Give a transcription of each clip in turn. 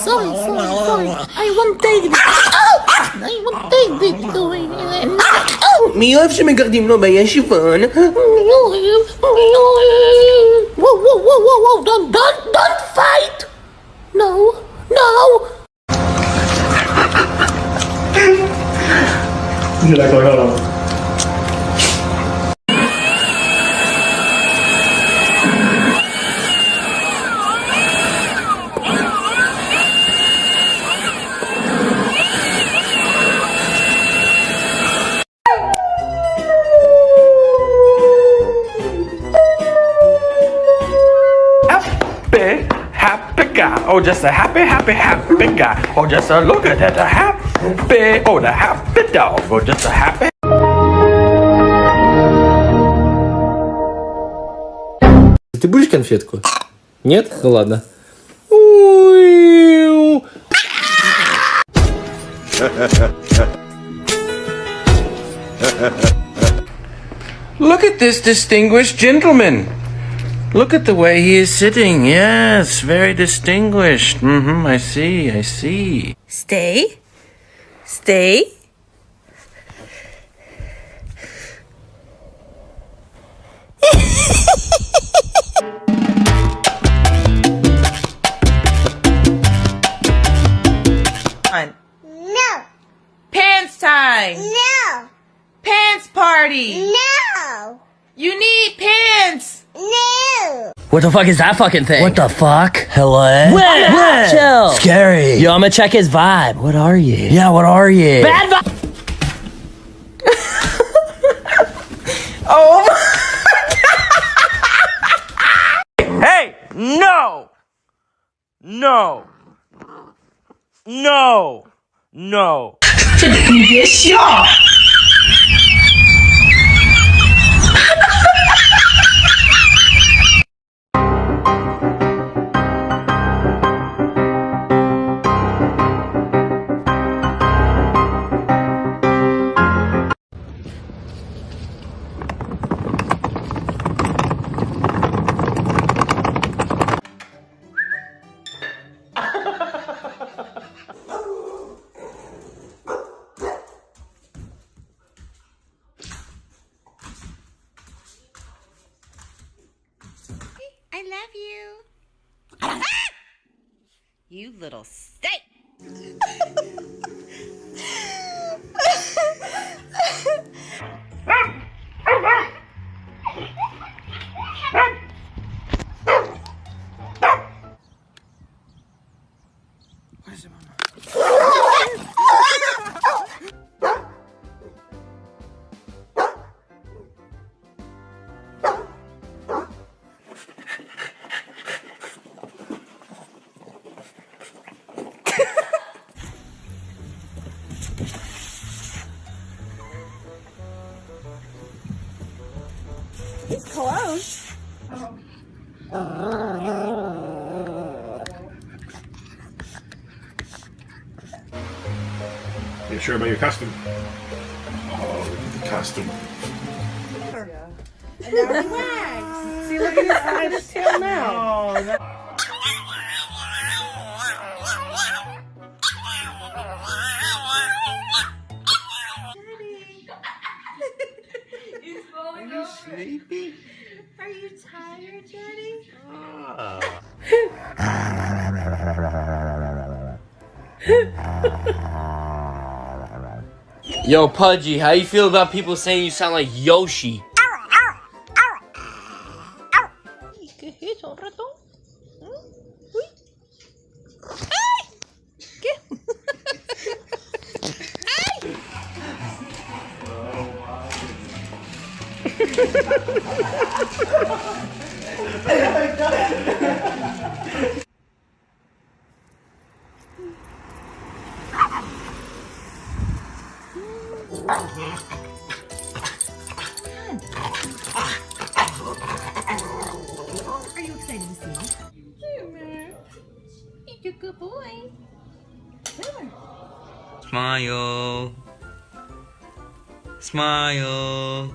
Sorry. I won't take this. מי אוהב שמגרדים לו בישיבון? Whoa, don't fight. No. Happy guy. Oh, just a happy guy. Oh, just a look at that. A happy. Oh, the happy dog. Oh, just a happy. Ты будешь конфетку? Нет? Ну ладно. Look at this distinguished gentleman. Look at the way he is sitting. Yes, very distinguished. I see. Stay. No. Pants time. No. Pants party. No. You need pants. No. What the fuck is that fucking thing? What the fuck? Hello? What? Chill. Scary. Yo, I'm gonna check his vibe. What are you? Yeah, what are you? Bad vibe. Oh. Hey, no. I love you. You little steak. It's close. You sure about your costume? Oh, the costume. And now relax. See, look at his tail now. Sleepy? Are you tired, Daddy? Yo, Pudgy, how you feel about people saying you sound like Yoshi? ¿Qué es eso, ratón? Are you excited to see me? You're a good boy. Smile. Smile.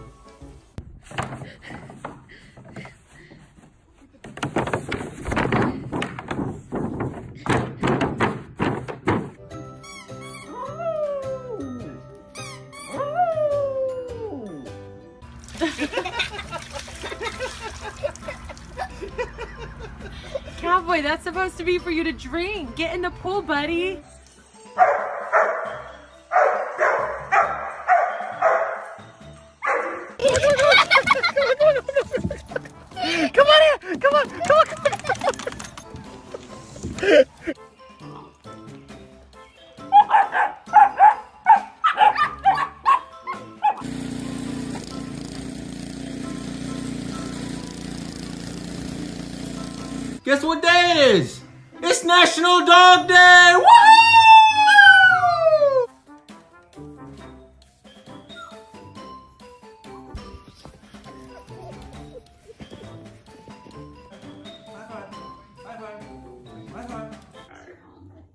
Cowboy, that's supposed to be for you to drink. Get in the pool, buddy. Come on here! Come on! Come on! Guess what day it is? It's National Dog Day! Woo!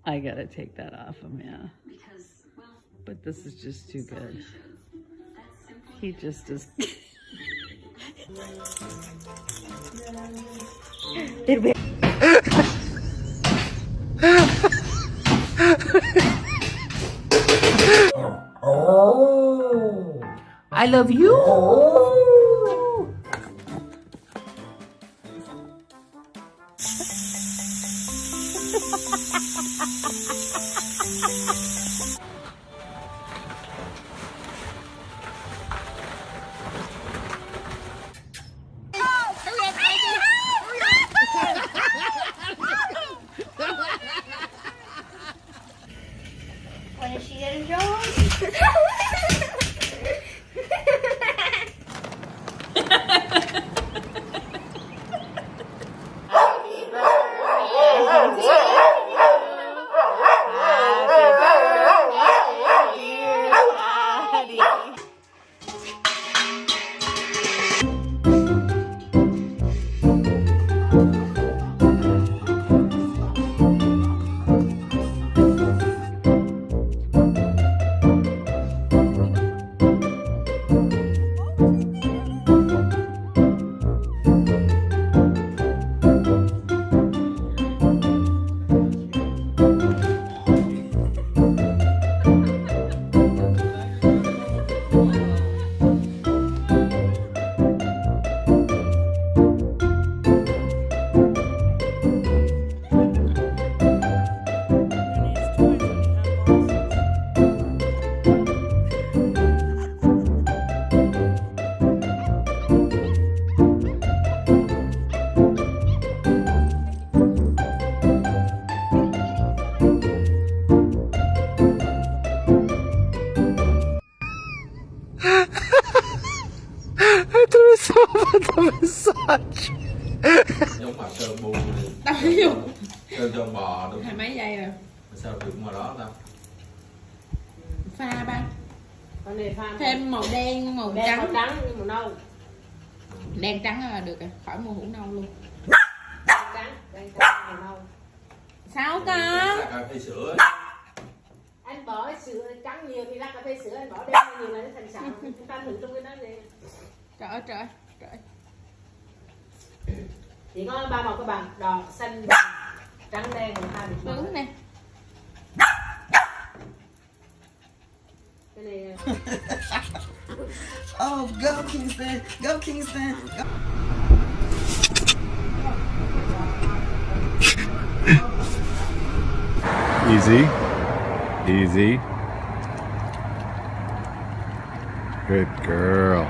I gotta take that off him, yeah. But this is just too good. He just is. I love you. When is she getting Jones? Giống mặt sơn bu sơn cho bò đúng. 20 giây rồi. Sao được ngoài đó ta? Pha ba. Con này pha Thêm màu đen, màu đen, trắng. màu trắng, màu nâu. Đen trắng là được rồi, khỏi màu hũ nâu luôn. Đen trắng, màu nâu. Sao ta? Cà phê sữa. Anh bỏ sữa trắng nhiều thì ra cà phê sữa, anh bỏ đen nhiều là nó thành sẵn. Chúng ta thử trong cái đó đi. Trời ơi trời ơi, trời ơi. Chỉ có 3 màu các bạn, đỏ, xanh, vàng, trắng, đen và hai biệt màu. Nướng nè. Cái này Oh, go Kingston! Go Kingston! Go. Easy. Easy. Good girl.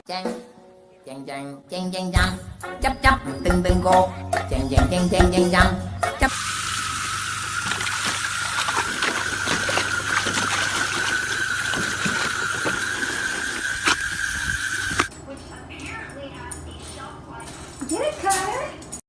Chang chang chang chang chang chang, chấp chấp từng từng cô, chang chang chang chang chang chang.